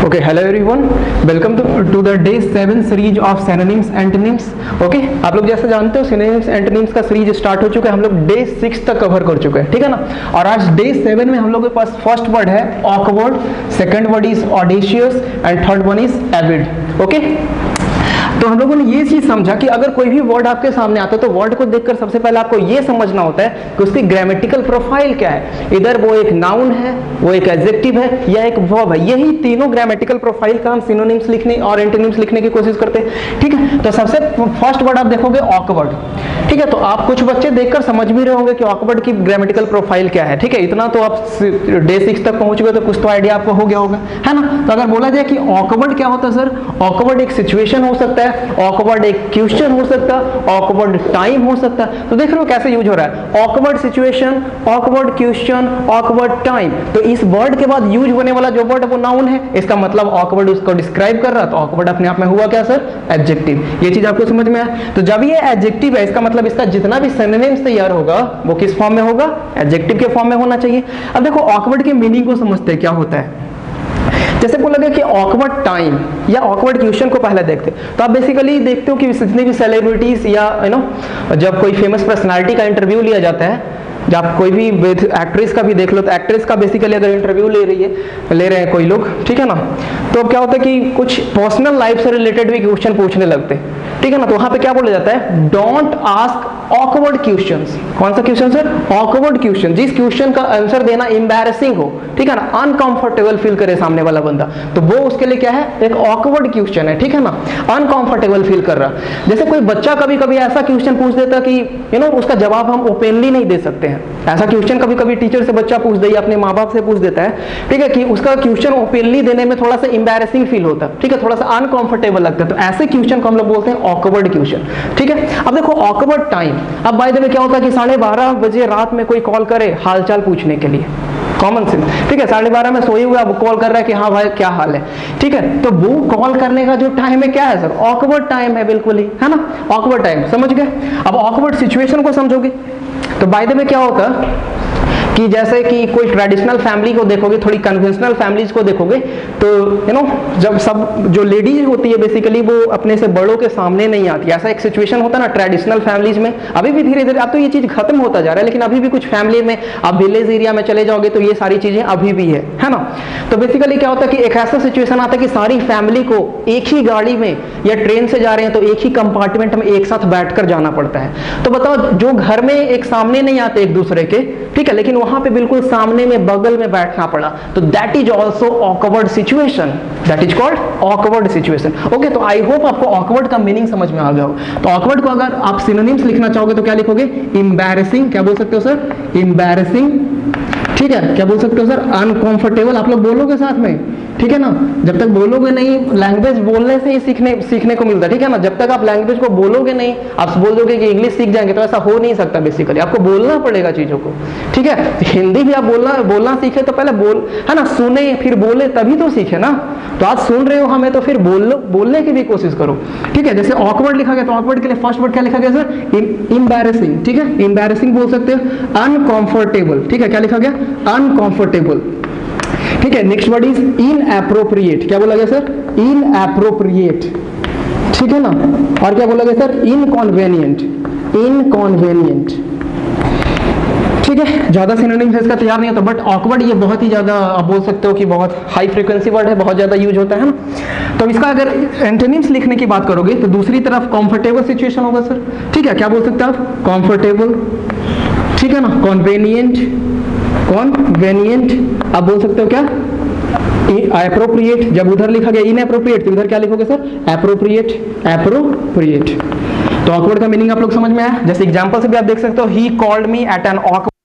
Okay, hello everyone. Welcome to the day 7 series of synonyms antonyms. Okay, आप लोग जैसे जानते हो synonyms antonyms का सीरीज स्टार्ट हो चुका है, हम लोग डे 6 तक कवर कर चुके हैं, ठीक है ना। और आज डे 7 में हम लोग के पास फर्स्ट वर्ड है awkward, second word is audacious and third one is avid. Okay, तो हम लोगों ने ये चीज समझा कि अगर कोई भी वर्ड आपके सामने आता है तो वर्ड को देखकर सबसे पहले आपको ये समझना होता है कि उसकी ग्रामेटिकल प्रोफाइल क्या है। इधर वो एक नाउन है, वो एक एडजेक्टिव है या एक वर्ब है। यही तीनों ग्रामेटिकल प्रोफाइल का हम सिनोनिम्स लिखने और एंटोनिम्स लिखने की कोशिश करते हैं, ठीक है। तो सबसे फर्स्ट वर्ड आप देखोगे ऑकवर्ड, ठीक है। तो आप कुछ बच्चे देखकर समझ भी रहे होंगे कि ऑकवर्ड की ग्रामेटिकल प्रोफाइल क्या है, ठीक है। इतना तो आप डे 6 तक पहुंच गए तो कुछ तो आइडिया आपको हो गया होगा, है ना। तो अगर बोला जाए कि ऑकवर्ड क्या होता है सर, ऑकवर्ड एक सिचुएशन हो सकता है, ऑकवर्ड एक क्वेश्चन हो सकता है, ऑकवर्ड टाइम हो सकता है। तो देख रहे हो कैसे यूज हो रहा है, awkward situation, awkward question, awkward time. तो इस वर्ड के बाद यूज होने वाला जो वर्ड है वो नाउन है, इसका मतलब ऑकवर्ड उसको डिस्क्राइब कर रहा है। तो ऑकवर्ड अपने आप में हुआ क्या सर, एडजेक्टिव। ये चीज आपको समझ में आया। तो जब ये एडजेक्टिव है इसका मतलब इसका जितना भी सिनोनिम्स तैयार होगा वो किस फॉर्म में होगा, एडजेक्टिव के फॉर्म में होना चाहिए। अब देखो ऑकवर्ड के मीनिंग को समझते हैं क्या होता है। जैसे बोला गया कि ऑकवर्ड टाइम या ऑकवर्ड क्वेश्चन को पहले देखते, तो आप बेसिकली देखते हो कि जितनी भी सेलिब्रिटीज या जब कोई फेमस पर्सनालिटी का इंटरव्यू लिया जाता है, जब आप कोई भी एक्ट्रेस का भी देख लो तो एक्ट्रेस का बेसिकली अगर इंटरव्यू ले रहे हैं कोई लोग, ठीक है ना, तो अब क्या होता है कि कुछ पर्सनल लाइफ से रिलेटेड भी क्वेश्चन पूछने लगते हैं, ठीक है ना। तो वहां पे क्या बोला जाता है, डोंट आस्क ऑकवर्ड क्वेश्चंस। कौन सा क्वेश्चन सर, ऑकवर्ड क्वेश्चन, जिस क्वेश्चन का आंसर देना एम्बैरेसिंग हो, ठीक है ना, अनकंफर्टेबल फील करे सामने वाला बंदा, तो वो उसके लिए क्या है, एक ऑकवर्ड क्वेश्चन है, ठीक है ना, अनकंफर्टेबल फील कर रहा। जैसे कोई बच्चा कभी कभी ऐसा क्वेश्चन पूछ देता कि उसका जवाब हम ओपनली नहीं दे सकते हैं। ऐसा क्वेश्चन कभी कभी टीचर से बच्चा पूछ दे या अपने माँ बाप से पूछ देता है, ठीक है, कि उसका क्वेश्चन ओपनली देने में थोड़ा सा एम्बैरेसिंग फील होता है, ठीक है, थोड़ा सा अनकंफर्टेबल लगता है। तो ऐसे क्वेश्चन को हम लोग बोलते हैं ऑकवर्ड क्वेश्चन, ठीक है। अब देखो ऑकवर्ड टाइम, अब बाय द वे क्या होता है कि 12:30 बजे रात में कोई कॉल करे हालचाल पूछने के लिए, कॉमन सेंस, ठीक है, 12:30 में सोए हुए अब कॉल कर रहा है कि हाँ भाई क्या हाल है, ठीक है। तो वो कॉल करने का जो टाइम है क्या है सर, ऑकवर्ड टाइम है, बिल्कुल ही, है ना, ऑकवर्ड टाइम, समझ गए। अब ऑकवर्ड सिचुएशन को समझोगे तो बाय द वे क्या होता कि जैसे कि कोई ट्रेडिशनल फैमिली को देखोगे, थोड़ी कन्वेंशनल फैमिलीज को देखोगे, तो जब सब जो लेडीज होती है बेसिकली वो अपने से बड़ों के सामने नहीं आती, ऐसा एक सिचुएशन होता है ना ट्रेडिशनल फैमिलीज में। अभी भी धीरे धीरे अब तो ये चीज खत्म होता जा रहा है, लेकिन अभी भी कुछ फैमिली में आप विलेज एरिया में चले जाओगे तो ये सारी चीजें अभी भी है ना। तो बेसिकली क्या होता है कि एक ऐसा सिचुएशन आता है कि सारी फैमिली को एक ही गाड़ी में या ट्रेन से जा रहे हैं तो एक ही कंपार्टमेंट में एक साथ बैठकर जाना पड़ता है। तो बताओ, जो घर में एक सामने नहीं आते एक दूसरे के, ठीक है, लेकिन वहां पे बिल्कुल सामने में बगल में बैठना पड़ा, तो that is also awkward situation, that is called awkward situation. Okay, तो आई होप आपको ऑकवर्ड का मीनिंग समझ में आ गया हो। तो ऑकवर्ड को अगर आप सिनोनिम्स लिखना चाहोगे तो क्या लिखोगे, एम्बैरेसिंग, क्या बोल सकते हो सर, एम्बैरेसिंग, ठीक है, क्या बोल सकते हो सर, अनकंफर्टेबल। आप लोग बोलोगे साथ में, ठीक है ना, जब तक बोलोगे नहीं, लैंग्वेज बोलने से ही सीखने को मिलता है, ठीक है ना। जब तक आप लैंग्वेज को बोलोगे नहीं, आप बोल दोगे कि इंग्लिश सीख जाएंगे, तो ऐसा हो नहीं सकता। बेसिकली आपको बोलना पड़ेगा चीजों को, ठीक है। हिंदी भी आप बोलना सीखे तो पहले है ना, सुने फिर बोले तभी तो सीखे ना। तो आज सुन रहे हो हमें, तो फिर बोलने की भी कोशिश करो, ठीक है। जैसे ऑकवर्ड लिखा गया तो ऑकवर्ड के लिए फर्स्ट वर्ड क्या लिखा गया सर, एम्बैरेसिंग, ठीक है, एम्बैरेसिंग बोल सकते हो। अनकंफर्टेबल, ठीक है, क्या लिखा गया, अनकंफर्टेबल, ठीक है। नेक्स्ट वर्ड इज इनएप्रोप्रिएट, क्या बोला गया सर, इनएप्रोप्रिएट, ठीक है ना। और क्या बोला गया सर, इनकॉन्वेनिएंट, इनकॉन्वेनिएंट, ठीक है। ज्यादा सिनोनिम्स इसका तैयार नहीं होता, बट ऑकवर्ड ये बहुत ही ज्यादा आप बोल सकते हो कि बहुत हाई फ्रीक्वेंसी वर्ड है, बहुत ज्यादा यूज होता है ना। तो इसका अगर एंटोनिम्स लिखने की बात करोगे तो दूसरी तरफ कंफर्टेबल सिचुएशन होगा सर, ठीक है, क्या बोल सकते हैं आप, कंफर्टेबल, ठीक है ना, कॉन्वेनिएंट, कॉन्वेनिएंट आप बोल सकते हो क्या, एप्रोप्रिएट। जब उधर लिखा गया इनएप्रोप्रिएट तो इधर क्या लिखोगे सर, एप्रोप्रिएट, एप्रोप्रिएट। तो ऑकवर्ड का मीनिंग आप लोग समझ में आया। जैसे एग्जांपल से भी आप देख सकते हो, he called me at an awkward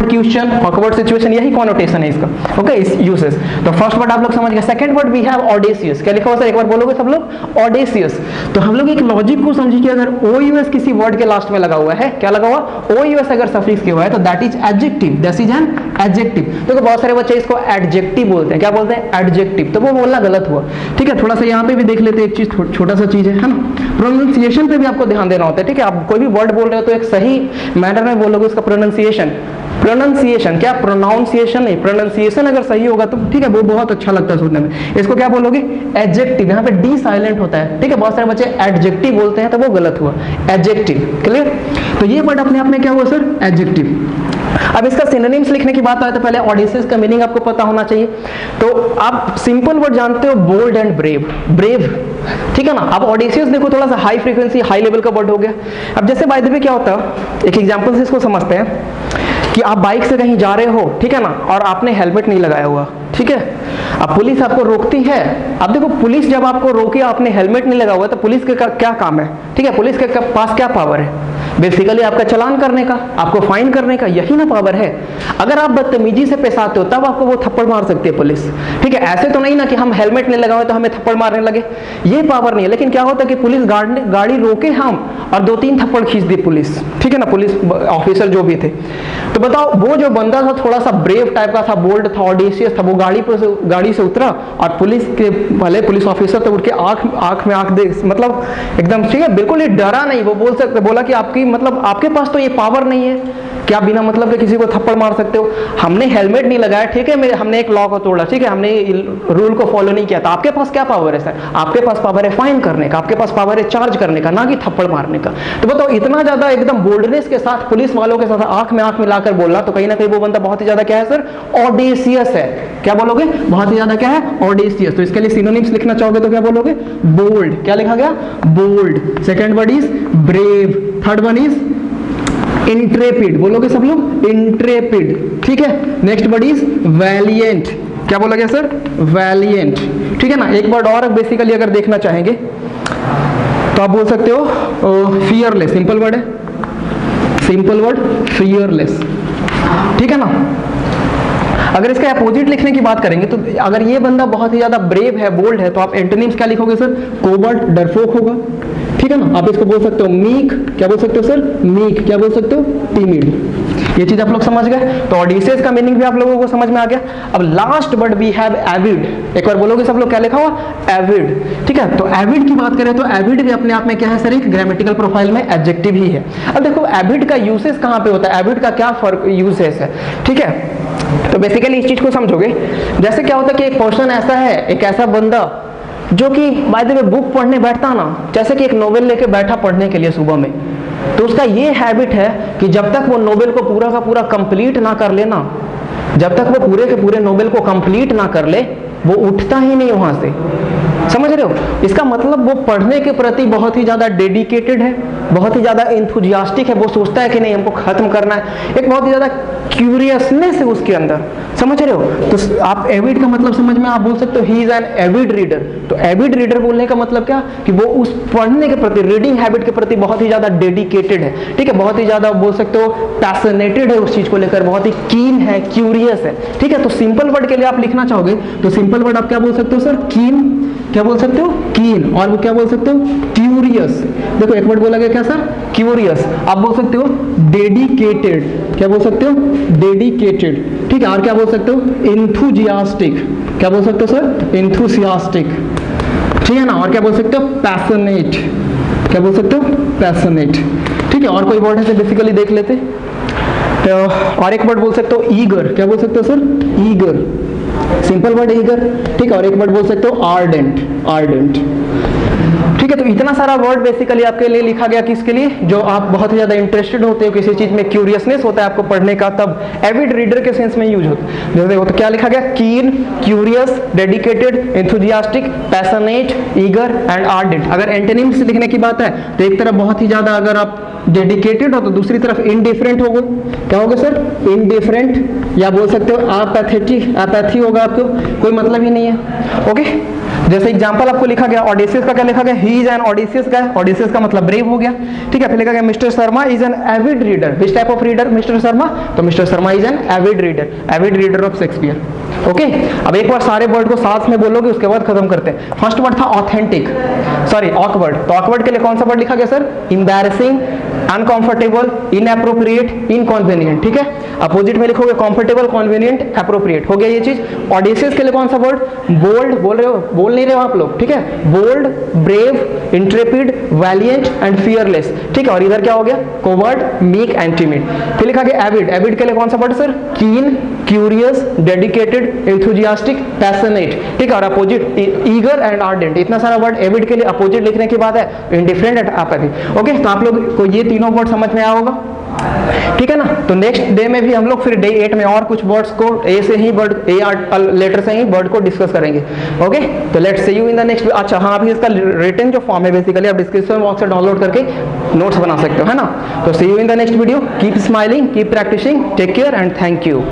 question, awkward situation, यही कॉनोटेशन है इसका, ओके, इस यूसेस। तो फर्स्ट वर्ड आप लोग समझ गए। सेकंड वर्ड वी हैव ऑडेसियस, क्या लिखा हुआ सर, एक बार बोलोगे सब लोग, ऑडेसियस। तो हम लोग एक लॉजिक को समझिए कि अगर ओयूएस किसी वर्ड के लास्ट में लगा हुआ है, क्या लगा हुआ, ओयूएस अगर सफिक्स के हुआ है तो that is adjective, that is an adjective. तो बहुत सारे बच्चे इसको एडजेक्टिव बोलते हैं, क्या बोलते हैं, एडजेक्टिव, तो वो बोलना गलत हुआ, ठीक है। थोड़ा सा यहाँ पे भी देख लेते हैं, एक चीज छोटा सा चीज है ना, प्रोनाउंसिएशन पे भी आपको ध्यान देना होता है, ठीक है। आप कोई भी वर्ड बोल रहे हो तो एक सही मैनर में बोलोगे उसका प्रोनाउंसिएशन, प्रोनाउंसिएशन, क्या प्रोनाउंसिएशन नहीं, प्रोनाउंसिएशन अगर सही होगा तो ठीक है, वो बहुत अच्छा लगता है सुनने में। इसको क्या बोलोगे? एडजेक्टिव। यहाँ पे डी साइलेंट होता है, ठीक है। बहुत सारे बच्चे एडजेक्टिव बोलते हैं तो वो गलत हुआ, एडजेक्टिव। क्लियर? तो ये वर्ड अपने आप में क्या हुआ सर? एडजेक्टिव। अब इसका सिनोनिम्स लिखने की बात आए तो पहले ऑडियसेस का मीनिंग आपको पता होना चाहिए। तो आप सिंपल वर्ड जानते हो, बोल्ड एंड ब्रेव। ब्रेव, ठीक है ना। अब ऑडियसेस देखो, थोड़ा सा हाई फ्रीक्वेंसी, हाई लेवल का वर्ड हो गया। अब जैसे बाय द वे क्या होता है, एक एग्जांपल से इसको समझते हैं कि आप बाइक से कहीं जा रहे हो, ठीक है ना, और आपने हेलमेट नहीं लगाया हुआ, ठीक है। अब पुलिस आपको रोकती है। अब देखो, पुलिस जब आपको रोके, आपने हेलमेट नहीं लगा हुआ, तो पुलिस का क्या काम है? ठीक है, पुलिस के पास क्या पावर है? बेसिकली आपका चालान करने का, आपको फाइन करने का, यही ना पावर है। अगर आप बदतमीजी से पेश आते हो तब आपको वो थप्पड़ मार सकती है पुलिस, ठीक है। ऐसे तो नहीं ना कि हम हेलमेट नहीं लगाए तो हमें थप्पड़ मारने लगे, ये पावर नहीं है। लेकिन क्या होता है कि पुलिस गाड़ी रोके हम और 2-3 थप्पड़ खींच दी पुलिस, ठीक है ना, पुलिस ऑफिसर जो भी थे। तो बताओ, वो जो बंदा था थोड़ा सा ब्रेव टाइप का था, बोल्ड था, ऑडिशियस था, वो गाड़ी से उतरा और पुलिस के भले पुलिस ऑफिसर तो उठ के आंख में आंख दे, मतलब एकदम, ठीक है, बिल्कुल ही डरा नहीं। वो बोला कि आपकी मतलब आपके पास तो ये पावर नहीं है कि आप बिना मतलब के किसी को थप्पड़ मार सकते हो। हमने हेलमेट नहीं लगाया, ठीक है, हमने एक लॉ को तोड़ा, ठीक है, हमने रूल को फॉलो नहीं किया, तो आपके पास क्या पावर है सर? आपके पास पावर है फाइन करने का, आपके पास पावर है चार्ज करने का, ना कि थप्पड़ मारने का। तो बताओ, इतना ज्यादा एकदम बोल्डनेस के साथ पुलिस वालों के साथ आंख में आंख मिलाकर बोलना, तो कहीं ना कहीं वो बंदा बहुत ही ज्यादा क्या है सर? ऑडेसियस है। क्या बोलोगे? बहुत ही ज्यादा क्या है? ऑडेसियस। तो इसके लिए सिनोनिम्स लिखना चाहोगे तो क्या बोलोगे? बोल्ड। क्या लिखा गया? Bold. Second word is brave, third one is intrepid. बोलोगे सब लोग? इंट्रेपिड, ठीक है। Next word is valiant. क्या बोला गया सर? वैलिएंट, ठीक है ना। एक वर्ड और बेसिकली अगर देखना चाहेंगे तो आप बोल सकते हो फियरलेस। सिंपल वर्ड है, सिंपल वर्ड फियरलेस, ठीक है ना। अगर इसका अपोजिट लिखने की बात करेंगे तो अगर ये बंदा बहुत ही ज्यादा ब्रेव है, बोल्ड है, तो आप एंटोनिम्स क्या लिखोगे सर? कोवर्ट, डरपोक होगा, ठीक है ना। आप इसको बोल सकते हो मीक। क्या बोल सकते हो सर? मीक। क्या बोल सकते हो? टिमिड। ये चीज आप लोग समझ गए। तो ऑडिसेस का मीनिंग भी आप लोगों को समझ में आ गया। अब last word we have avid. एक बार बोलोगे सब लोग, क्या लिखा हुआ? एविड, ठीक है। तो एविड की बात करें तो एविड भी अपने आप में क्या है सर? एक ग्रामेटिकल प्रोफाइल में एडजेक्टिव ही है। अब देखो, एविड का यूसेज कहाँ पे होता है, एविड का क्या यूसेज है, ठीक है। तो बेसिकली इस चीज को समझोगे, जैसे क्या होता है कि एक पर्सन ऐसा है, एक ऐसा बंदा जो कि बाय द वे बुक पढ़ने बैठता ना, जैसे कि एक नोवेल लेके बैठा पढ़ने के लिए सुबह में, तो उसका ये हैबिट है कि जब तक वो नोवेल को पूरा का पूरा कंप्लीट ना कर लेना, जब तक वो पूरे के पूरे नोवेल को कंप्लीट ना कर ले, वो उठता ही नहीं वहां से। समझ रहे हो? इसका मतलब वो पढ़ने के प्रति बहुत ही ज्यादा डेडिकेटेड है, बहुत ही ज्यादा एंथुजियास्टिक है। वो सोचता है कि नहीं, हमको खत्म करना है। एक बहुत ही ज्यादा क्यूरियसनेस है उसके अंदर। समझ रहे हो? तो आप एविड का मतलब समझ में, आप बोल सकते हो he is an avid reader. तो एविड रीडर बोलने का मतलब क्या? कि वो उस पढ़ने के प्रति, रीडिंग हैबिट के प्रति बहुत ही ज्यादा डेडिकेटेड है, ठीक है। बहुत ही ज्यादा बोल सकते हो पैशनेटेड है उस चीज को लेकर, बहुत ही कीन है, क्यूरियस है, ठीक है। तो सिंपल वर्ड के लिए आप लिखना चाहोगे तो सिंपल वर्ड आप क्या बोल सकते हो सर? कीन। क्या बोल सकते हो? कीन। और वो क्या बोल सकते हो? क्यूरियस। देखो, एक वर्ड बोला गया क्या सर? क्यूरियस। आप बोल सकते हो डेडिकेटेड। क्या बोल सकते हो? डेडिकेटेड, ठीक है। और क्या बोल सकते हो? एंथुजियास्टिक। क्या बोल सकते हो सर? एंथुसियास्टिक, ठीक है ना। और क्या बोल सकते हो? पैशनेट। क्या बोल सकते हो? पैशनेट, ठीक है। और कोई वर्ड है तो बेसिकली देख लेते। तो और एक वर्ड बोल सकते हो ईगर। क्या बोल सकते हो sir? Eager. Simple word eager, ठीक है। और एक वर्ड बोल सकते हो आर्डेंट। आर्डेंट, ठीक है। तो इतना सारा वर्ड बेसिकली आपके लिए लिखा गया, किसके लिए? जो आप बहुत ही ज्यादा इंटरेस्टेड होते हो किसी चीज में, क्यूरियसनेस होता है आपको पढ़ने का, तब एविड रीडर के सेंस में यूज होता है। जैसे तो क्या लिखा गया? कीन, curious, dedicated, enthusiastic, passionate, eager and ardent. अगर एंटोनिम्स लिखने की बात है तो एक तरफ बहुत ही ज्यादा अगर आप डेडिकेटेड हो तो दूसरी तरफ इनडिफरेंट होगा। क्या होगा सर? इनडिफरेंट, या बोल सकते हो अपैथेटिक। अपैथी होगा, आपको कोई मतलब ही नहीं है, ओके। जैसे एग्जांपल आपको लिखा गया, ऑडिसियस का क्या लिखा गया? ही इज एन ऑडिसियस का, ऑडिसियस का मतलब ब्रेव हो गया, ठीक है। फिर लिखा गया mister Sharma is an avid reader. Which type of reader mister Sharma? तो mister Sharma is an avid reader, avid reader of Shakespeare, okay. अब एक बार सारे वर्ड को साथ में बोलोगे, उसके बाद खत्म करते हैं। फर्स्ट वर्ड था ऑथेंटिक, सॉरी ऑकवर्ड। तो ऑकवर्ड के लिए कौन सा वर्ड लिखा गया सर? एम्बैरेसिंग, अनकंफर्टेबल, इनएप्रोप्रिएट, इनकॉन्वेनियंट, ठीक है। अपोजिट में लिखोगे कंफर्टेबल, कॉन्वेनियंट, एप्रोप्रिएट, हो गया ये चीज। ऑडेसियस के लिए कौन सा वर्ड? बोल्ड, बोल रहे हो, बोल नहीं रहे हो आप लोग, ठीक है। Bold, brave, intrepid, valiant and fearless, ठीक है। और इधर क्या हो गया? Coward, meek and timid. फिर लिखा गया एविड, एविड के लिए कौन सा word sir? Keen, curious, dedicated, enthusiastic, passionate, ठीक है। और अपोजिट ईगर एंड आर्डेंट। इतना सारा वर्ड एविड के लिए अपोजिट लिखने के बाद है इंडिफरेंट एंड एपैथी। ओके, तो आप लोग को ये तीनों वर्ड समझ में आया होगा, ठीक है ना। तो नेक्स्ट डे में भी हम लोग फिर डे 8 में और कुछ वर्ड्स को ए से ही वर्ड, ए लेटर से ही वर्ड को डिस्कस करेंगे। ओके, तो let's see you in the next. अच्छा हाँ, अभी इसका रिटन जो फॉर्म है बेसिकली आप डिस्क्रिप्शन बॉक्स से डाउनलोड करके नोट्स बना सकते हो, है ना। तो see you in the next video. Keep smiling, keep practising, take care and thank you.